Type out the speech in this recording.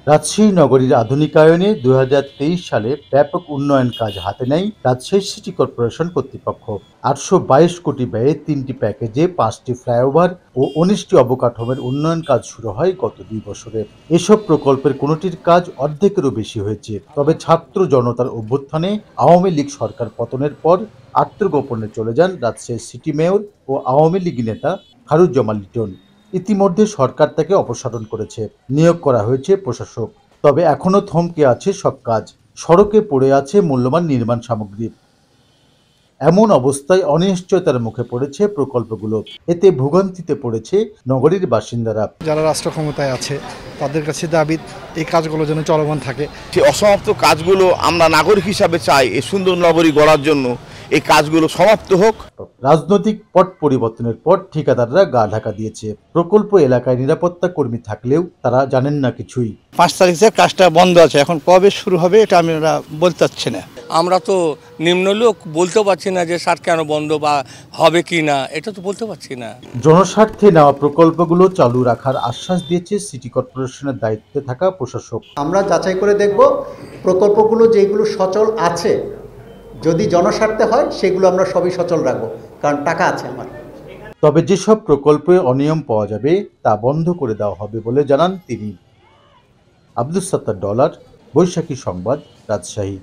রাজশাহী নগরীর আধুনিকায়নে ২০২৩ সালে ব্যাপক উন্নয়ন কাজ হাতে নেয় রাজশাহী সিটি কর্পোরেশন কর্তৃপক্ষ। ৮২২ কোটি ব্যয়ে ৩টি প্যাকেজে ৫টি ফ্লাইওভার ও ১৯টি অবকাঠামোর উন্নয়ন কাজ শুরু হয় গত ২ বছরে। এসব প্রকল্পের কোনোটির কাজ অর্ধেকেরও বেশি হয়েছে। তবে ছাত্র জনতার অভ্যুত্থানে আওয়ামী লীগ সরকার পতনের পর আত্মগোপনে চলে যান রাজশাহী সিটি মেয়র ও আওয়ামী লীগ নেতা খায়রুজ্জামান লিটন। ইতিমধ্যে সরকার তাকে অপসারণ করেছে, নিয়োগ করা হয়েছে প্রশাসক। তবে এখনো থমকে আছে সব কাজ, সড়কে পড়ে আছে মূল্যবান নির্মাণ সামগ্রী। এমন অবস্থায় অনিশ্চয়তার মুখে পড়েছে প্রকল্পগুলো। এতে ভোগান্তিতে পড়েছে নগরীর বাসিন্দারা। যারা রাষ্ট্র ক্ষমতায় আছে তাদের কাছে দাবি এই কাজগুলো যেন চলমান থাকে। সেই অসমাপ্ত কাজগুলো আমরা নাগরিক হিসাবে চাই এই সুন্দর নগরী গড়ার জন্য এই কাজগুলো সমাপ্ত হোক। রাজনৈতিক পট পরিবর্তনের পর ঠিকাদাররা গা ঢাকা দিয়েছে। প্রকল্প এলাকায় নিরাপত্তা কর্মী থাকলেও তারা জানেন না কিছুই। ৫ তারিখে কাজটা বন্ধ আছে, এখন কবে শুরু হবে এটা আমরা বলতে পারছি না। আমরা তো নিম্ন লোক, বলতে পারছি না যে সার কেন বন্ধ বা হবে কি না, এটা তো বলতে পারছি না। জনস্বার্থে নেওয়া প্রকল্পগুলো চালু রাখার আশ্বাস দিয়েছে সিটি কর্পোরেশনের দায়িত্বে থাকা প্রশাসক। আমরা যাচাই করে দেখব প্রকল্পগুলো যেগুলো সচল আছে, যদি জনস্বার্থে হয় সেগুলো আমরা সবই সচল রাখবো, কারণ টাকা আছে আমার। তবে যেসব প্রকল্পে অনিয়ম পাওয়া যাবে তা বন্ধ করে দেওয়া হবে বলে জানান তিনি। আব্দুস সাত্তার ডলার, বৈশাখী সংবাদ, রাজশাহী।